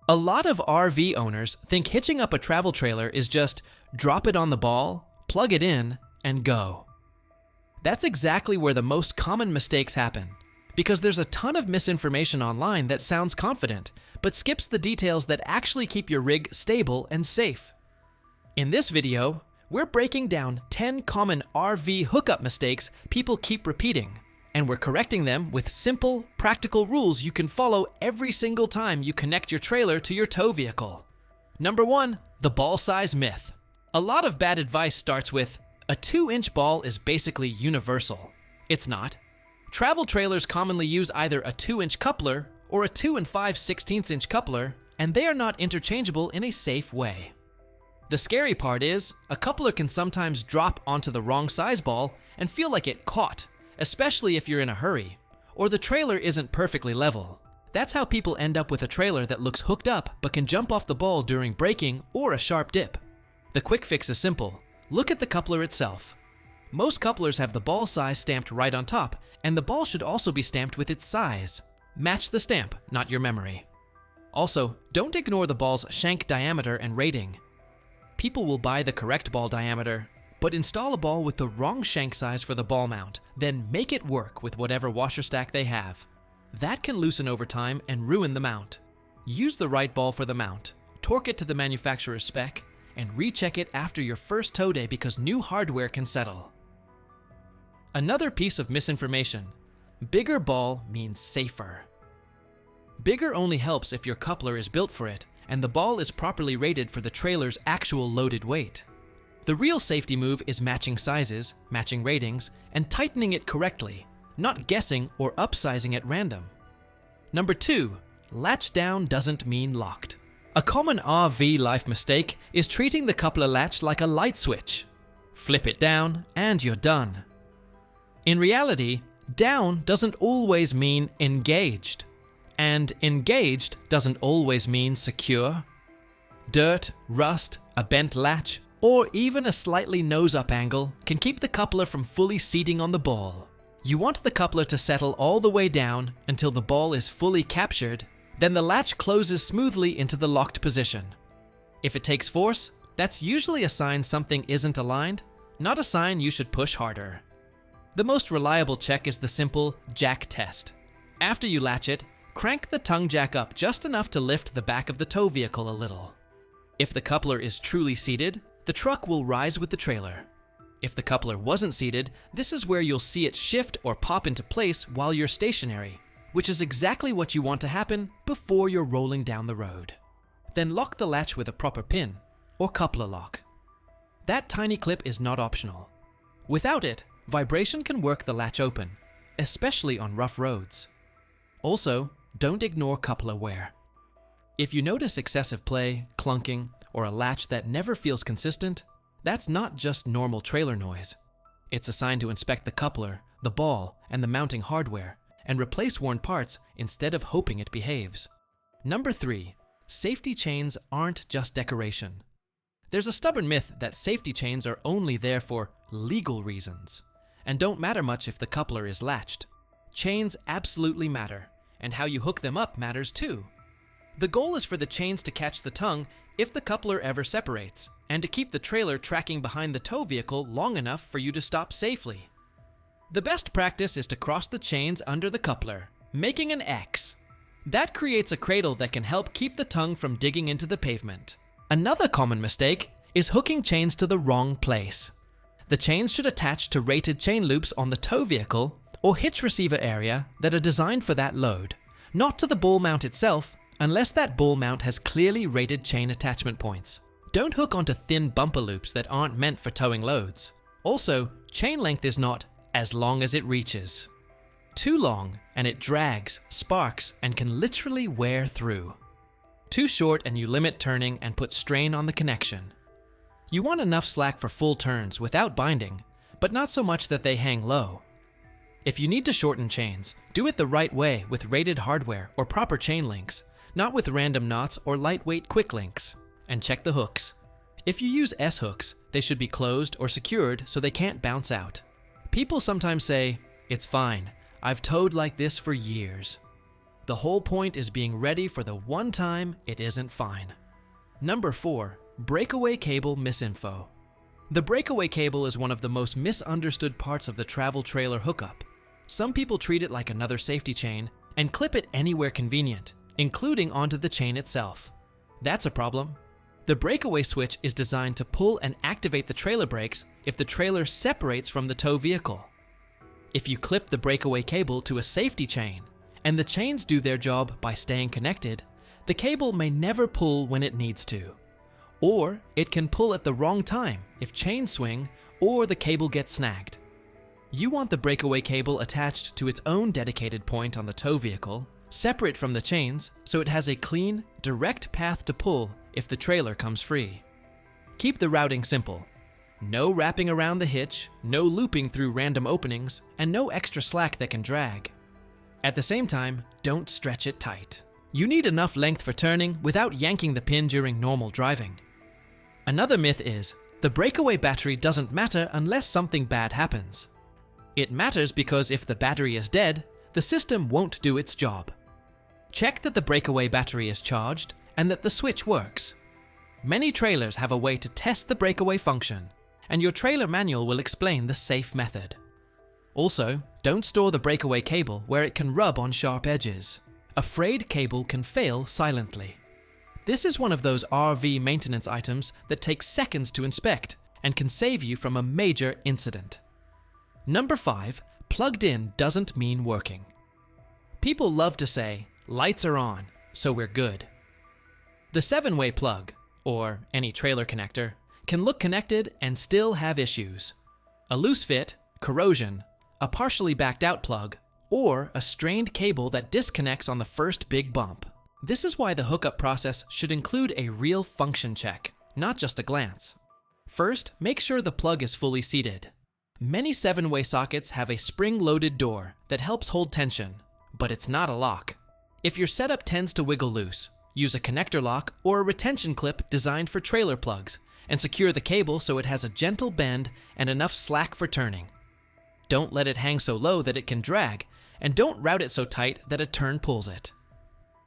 A lot of RV owners think hitching up a travel trailer is just drop it on the ball, plug it in, and go. That's exactly where the most common mistakes happen, because there's a ton of misinformation online that sounds confident, but skips the details that actually keep your rig stable and safe. In this video, we're breaking down 10 common RV hookup mistakes people keep repeating, and we're correcting them with simple, practical rules you can follow every single time you connect your trailer to your tow vehicle. Number 1, the ball size myth. A lot of bad advice starts with, a 2-inch ball is basically universal. It's not. Travel trailers commonly use either a 2-inch coupler or a 2 5/16" coupler, and they are not interchangeable in a safe way. The scary part is, a coupler can sometimes drop onto the wrong size ball and feel like it caught, especially if you're in a hurry, or the trailer isn't perfectly level. That's how people end up with a trailer that looks hooked up but can jump off the ball during braking or a sharp dip. The quick fix is simple. Look at the coupler itself. Most couplers have the ball size stamped right on top, and the ball should also be stamped with its size. Match the stamp, not your memory. Also, don't ignore the ball's shank diameter and rating. People will buy the correct ball diameter, but install a ball with the wrong shank size for the ball mount, then make it work with whatever washer stack they have. That can loosen over time and ruin the mount. Use the right ball for the mount, torque it to the manufacturer's spec, and recheck it after your first tow day because new hardware can settle. Another piece of misinformation: bigger ball means safer. Bigger only helps if your coupler is built for it and the ball is properly rated for the trailer's actual loaded weight. The real safety move is matching sizes, matching ratings, and tightening it correctly, not guessing or upsizing at random. Number 2, latch down doesn't mean locked. A common RV life mistake is treating the coupler latch like a light switch. Flip it down and you're done. In reality, down doesn't always mean engaged, and engaged doesn't always mean secure. Dirt, rust, a bent latch, or even a slightly nose-up angle can keep the coupler from fully seating on the ball. You want the coupler to settle all the way down until the ball is fully captured, then the latch closes smoothly into the locked position. If it takes force, that's usually a sign something isn't aligned, not a sign you should push harder. The most reliable check is the simple jack test. After you latch it, crank the tongue jack up just enough to lift the back of the tow vehicle a little. If the coupler is truly seated, the truck will rise with the trailer. If the coupler wasn't seated, this is where you'll see it shift or pop into place while you're stationary, which is exactly what you want to happen before you're rolling down the road. Then lock the latch with a proper pin, or coupler lock. That tiny clip is not optional. Without it, vibration can work the latch open, especially on rough roads. Also, don't ignore coupler wear. If you notice excessive play, clunking, or a latch that never feels consistent, that's not just normal trailer noise. It's a sign to inspect the coupler, the ball, and the mounting hardware, and replace worn parts instead of hoping it behaves. Number 3, safety chains aren't just decoration. There's a stubborn myth that safety chains are only there for legal reasons, and don't matter much if the coupler is latched. Chains absolutely matter, and how you hook them up matters too. The goal is for the chains to catch the tongue if the coupler ever separates, and to keep the trailer tracking behind the tow vehicle long enough for you to stop safely. The best practice is to cross the chains under the coupler, making an X. That creates a cradle that can help keep the tongue from digging into the pavement. Another common mistake is hooking chains to the wrong place. The chains should attach to rated chain loops on the tow vehicle or hitch receiver area that are designed for that load, not to the ball mount itself, unless that ball mount has clearly rated chain attachment points. Don't hook onto thin bumper loops that aren't meant for towing loads. Also, chain length is not as long as it reaches. Too long and it drags, sparks, and can literally wear through. Too short and you limit turning and put strain on the connection. You want enough slack for full turns without binding, but not so much that they hang low. If you need to shorten chains, do it the right way with rated hardware or proper chain links, not with random knots or lightweight quick links. And check the hooks. If you use S-hooks, they should be closed or secured so they can't bounce out. People sometimes say, "It's fine, I've towed like this for years." The whole point is being ready for the one time it isn't fine. Number 4. Breakaway cable misinfo. The breakaway cable is one of the most misunderstood parts of the travel trailer hookup. Some people treat it like another safety chain and clip it anywhere convenient, including onto the chain itself. That's a problem. The breakaway switch is designed to pull and activate the trailer brakes if the trailer separates from the tow vehicle. If you clip the breakaway cable to a safety chain, and the chains do their job by staying connected, the cable may never pull when it needs to. Or it can pull at the wrong time if chains swing or the cable gets snagged. You want the breakaway cable attached to its own dedicated point on the tow vehicle, separate from the chains, so it has a clean, direct path to pull if the trailer comes free. Keep the routing simple. No wrapping around the hitch, no looping through random openings, and no extra slack that can drag. At the same time, don't stretch it tight. You need enough length for turning without yanking the pin during normal driving. Another myth is, the breakaway battery doesn't matter unless something bad happens. It matters because if the battery is dead, the system won't do its job. Check that the breakaway battery is charged and that the switch works. Many trailers have a way to test the breakaway function, and your trailer manual will explain the safe method. Also, don't store the breakaway cable where it can rub on sharp edges. A frayed cable can fail silently. This is one of those RV maintenance items that takes seconds to inspect and can save you from a major incident. Number 5, plugged in doesn't mean working. People love to say, lights are on, so we're good. The 7-way plug, or any trailer connector, can look connected and still have issues. A loose fit, corrosion, a partially backed out plug, or a strained cable that disconnects on the first big bump. This is why the hookup process should include a real function check, not just a glance. First, make sure the plug is fully seated. Many 7-way sockets have a spring-loaded door that helps hold tension, but it's not a lock. If your setup tends to wiggle loose, use a connector lock or a retention clip designed for trailer plugs, and secure the cable so it has a gentle bend and enough slack for turning. Don't let it hang so low that it can drag, and don't route it so tight that a turn pulls it.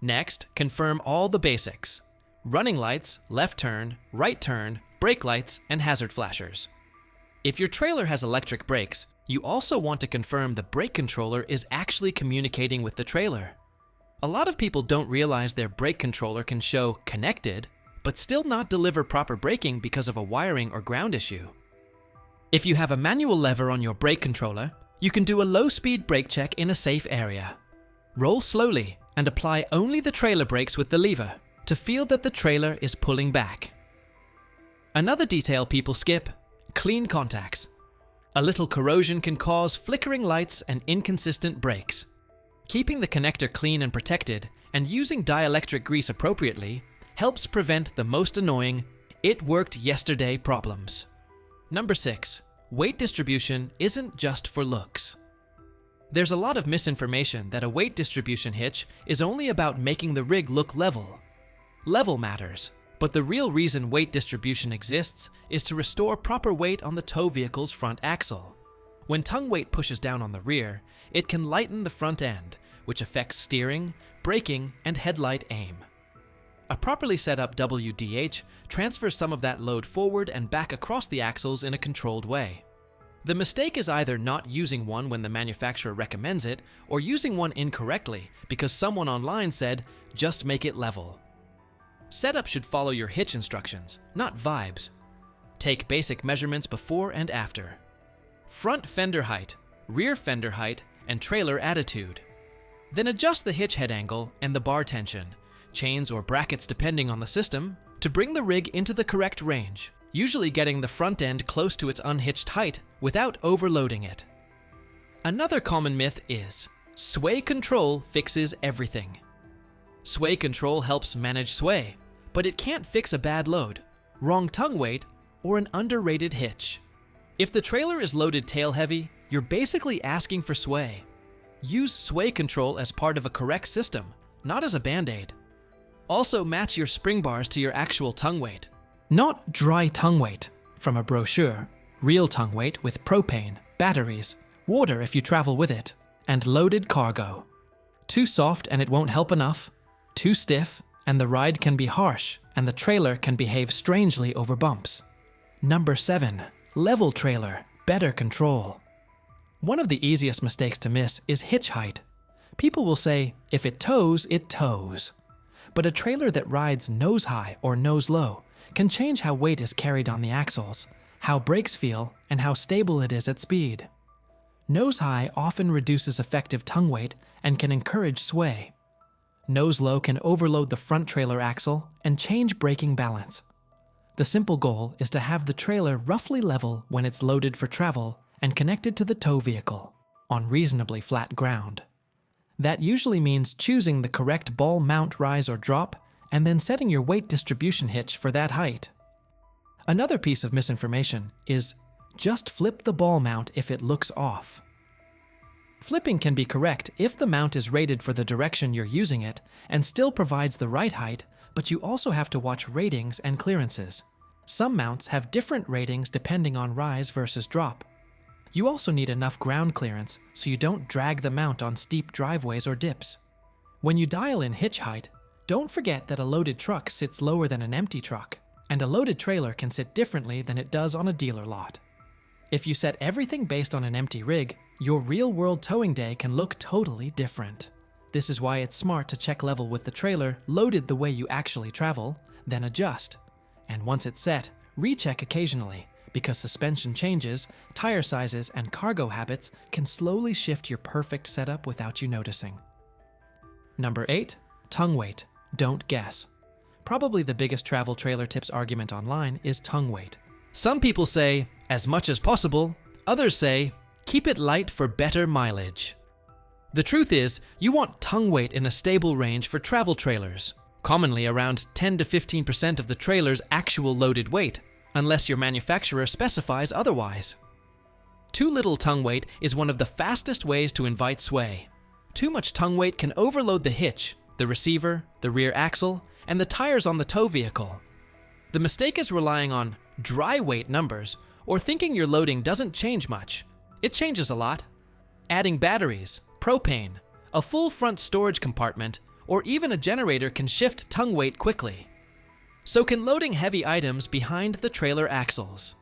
Next, confirm all the basics: running lights, left turn, right turn, brake lights, and hazard flashers. If your trailer has electric brakes, you also want to confirm the brake controller is actually communicating with the trailer. A lot of people don't realize their brake controller can show connected, but still not deliver proper braking because of a wiring or ground issue. If you have a manual lever on your brake controller, you can do a low-speed brake check in a safe area. Roll slowly and apply only the trailer brakes with the lever to feel that the trailer is pulling back. Another detail people skip: clean contacts. A little corrosion can cause flickering lights and inconsistent brakes. Keeping the connector clean and protected and using dielectric grease appropriately helps prevent the most annoying "it worked yesterday" problems. Number 6. Weight distribution isn't just for looks. There's a lot of misinformation that a weight distribution hitch is only about making the rig look level. Level matters, but the real reason weight distribution exists is to restore proper weight on the tow vehicle's front axle. When tongue weight pushes down on the rear, it can lighten the front end, which affects steering, braking, and headlight aim. A properly set up WDH transfers some of that load forward and back across the axles in a controlled way. The mistake is either not using one when the manufacturer recommends it, or using one incorrectly because someone online said, just make it level. Setup should follow your hitch instructions, not vibes. Take basic measurements before and after. Front fender height, rear fender height, and trailer attitude. Then adjust the hitch head angle and the bar tension, chains or brackets depending on the system, to bring the rig into the correct range, usually getting the front end close to its unhitched height without overloading it. Another common myth is, sway control fixes everything. Sway control helps manage sway, but it can't fix a bad load, wrong tongue weight, or an underrated hitch. If the trailer is loaded tail heavy, you're basically asking for sway. Use sway control as part of a correct system, not as a band-aid. Also match your spring bars to your actual tongue weight. Not dry tongue weight from a brochure, real tongue weight with propane, batteries, water if you travel with it, and loaded cargo. Too soft and it won't help enough. Too stiff and the ride can be harsh and the trailer can behave strangely over bumps. Number 7. Level trailer, better control. One of the easiest mistakes to miss is hitch height. People will say, if it tows, it tows. But a trailer that rides nose high or nose low can change how weight is carried on the axles, how brakes feel, and how stable it is at speed. Nose high often reduces effective tongue weight and can encourage sway. Nose low can overload the front trailer axle and change braking balance. The simple goal is to have the trailer roughly level when it's loaded for travel and connected to the tow vehicle on reasonably flat ground. That usually means choosing the correct ball mount rise or drop and then setting your weight distribution hitch for that height. Another piece of misinformation is just flip the ball mount if it looks off. Flipping can be correct if the mount is rated for the direction you're using it and still provides the right height, but you also have to watch ratings and clearances. Some mounts have different ratings depending on rise versus drop. You also need enough ground clearance so you don't drag the mount on steep driveways or dips. When you dial in hitch height, don't forget that a loaded truck sits lower than an empty truck, and a loaded trailer can sit differently than it does on a dealer lot. If you set everything based on an empty rig, your real-world towing day can look totally different. This is why it's smart to check level with the trailer loaded the way you actually travel, then adjust. And once it's set, recheck occasionally, because suspension changes, tire sizes, and cargo habits can slowly shift your perfect setup without you noticing. Number 8. Tongue weight. Don't guess. Probably the biggest travel trailer tips argument online is tongue weight. Some people say, as much as possible. Others say, keep it light for better mileage. The truth is, you want tongue weight in a stable range for travel trailers, commonly around 10 to 15% of the trailer's actual loaded weight, unless your manufacturer specifies otherwise. Too little tongue weight is one of the fastest ways to invite sway. Too much tongue weight can overload the hitch, the receiver, the rear axle, and the tires on the tow vehicle. The mistake is relying on dry weight numbers or thinking your loading doesn't change much. It changes a lot. Adding batteries, propane, a full front storage compartment, or even a generator can shift tongue weight quickly. So can loading heavy items behind the trailer axles.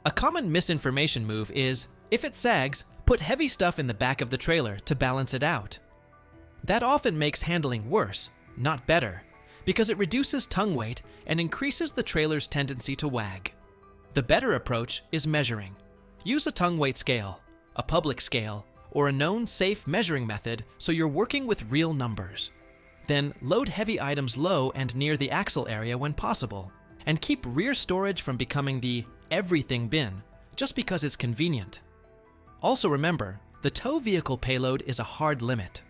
A common misinformation move is, if it sags, put heavy stuff in the back of the trailer to balance it out. That often makes handling worse, not better, because it reduces tongue weight and increases the trailer's tendency to wag. The better approach is measuring. Use a tongue weight scale, a public scale, or a known safe measuring method so you're working with real numbers. Then load heavy items low and near the axle area when possible, and keep rear storage from becoming the everything bin just because it's convenient. Also remember, the tow vehicle payload is a hard limit.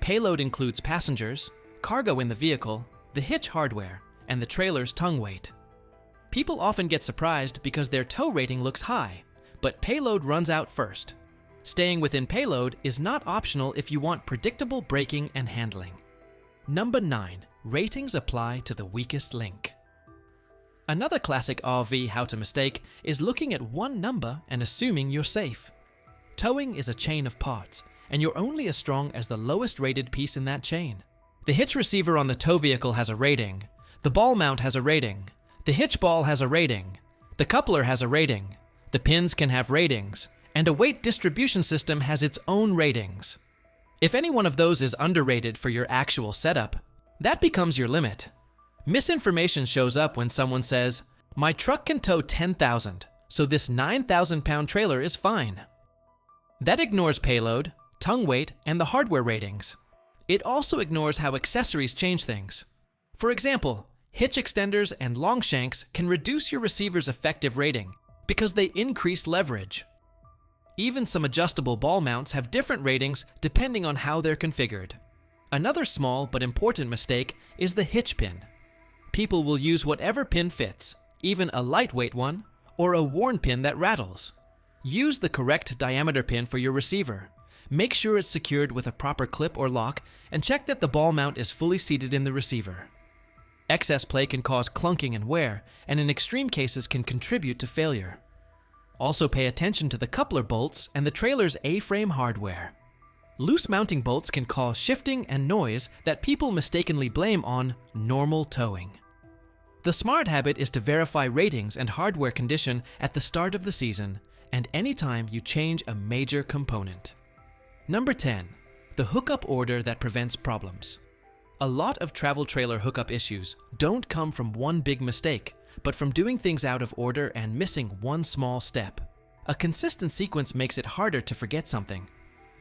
Payload includes passengers, cargo in the vehicle, the hitch hardware, and the trailer's tongue weight. People often get surprised because their tow rating looks high, but payload runs out first. Staying within payload is not optional if you want predictable braking and handling. Number 9. Ratings apply to the weakest link. Another classic RV how to mistake is looking at one number and assuming you're safe. Towing is a chain of parts, and you're only as strong as the lowest rated piece in that chain. The hitch receiver on the tow vehicle has a rating. The ball mount has a rating. The hitch ball has a rating. The coupler has a rating. The pins can have ratings. And a weight distribution system has its own ratings. If any one of those is underrated for your actual setup, that becomes your limit. Misinformation shows up when someone says, "My truck can tow 10,000, so this 9,000-pound trailer is fine." That ignores payload, tongue weight, and the hardware ratings. It also ignores how accessories change things. For example, hitch extenders and long shanks can reduce your receiver's effective rating because they increase leverage. Even some adjustable ball mounts have different ratings depending on how they're configured. Another small but important mistake is the hitch pin. People will use whatever pin fits, even a lightweight one, or a worn pin that rattles. Use the correct diameter pin for your receiver. Make sure it's secured with a proper clip or lock, and check that the ball mount is fully seated in the receiver. Excess play can cause clunking and wear, and in extreme cases can contribute to failure. Also pay attention to the coupler bolts and the trailer's A-frame hardware. Loose mounting bolts can cause shifting and noise that people mistakenly blame on normal towing. The smart habit is to verify ratings and hardware condition at the start of the season and anytime you change a major component. Number 10. The hookup order that prevents problems. A lot of travel trailer hookup issues don't come from one big mistake, but from doing things out of order and missing one small step. A consistent sequence makes it harder to forget something.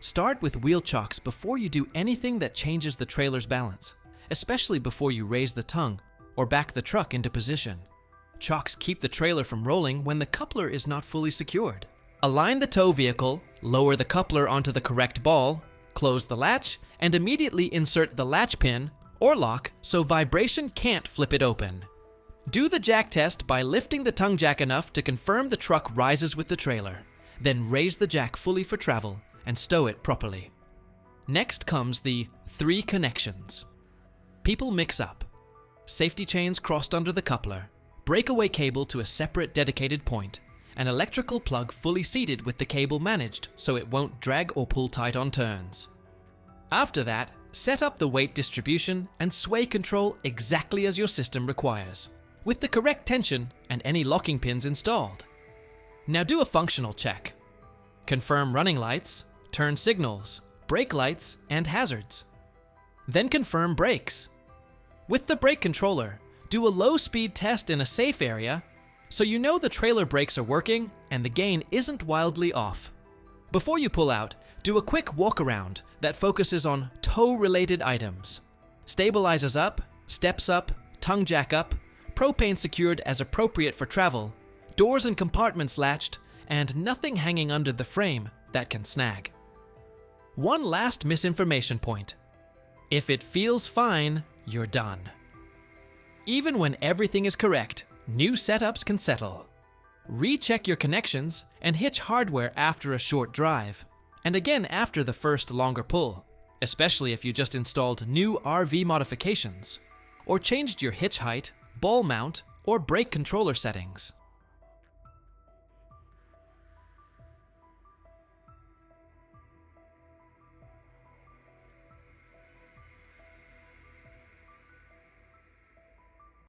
Start with wheel chocks before you do anything that changes the trailer's balance, especially before you raise the tongue or back the truck into position. Chocks keep the trailer from rolling when the coupler is not fully secured. Align the tow vehicle, lower the coupler onto the correct ball, close the latch, and immediately insert the latch pin or lock so vibration can't flip it open. Do the jack test by lifting the tongue jack enough to confirm the truck rises with the trailer. Then raise the jack fully for travel and stow it properly. Next comes the 3 connections. People mix up. Safety chains crossed under the coupler, breakaway cable to a separate dedicated point, an electrical plug fully seated with the cable managed so it won't drag or pull tight on turns. After that, set up the weight distribution and sway control exactly as your system requires, with the correct tension and any locking pins installed. Now do a functional check. Confirm running lights, turn signals, brake lights, and hazards. Then confirm brakes. With the brake controller, do a low-speed test in a safe area so you know the trailer brakes are working and the gain isn't wildly off. Before you pull out, do a quick walk-around that focuses on tow-related items. Stabilizers up, steps up, tongue jack up, propane secured as appropriate for travel, doors and compartments latched, and nothing hanging under the frame that can snag. One last misinformation point. If it feels fine, you're done. Even when everything is correct, new setups can settle. Recheck your connections and hitch hardware after a short drive, and again after the first longer pull, especially if you just installed new RV modifications, or changed your hitch height, ball mount, or brake controller settings.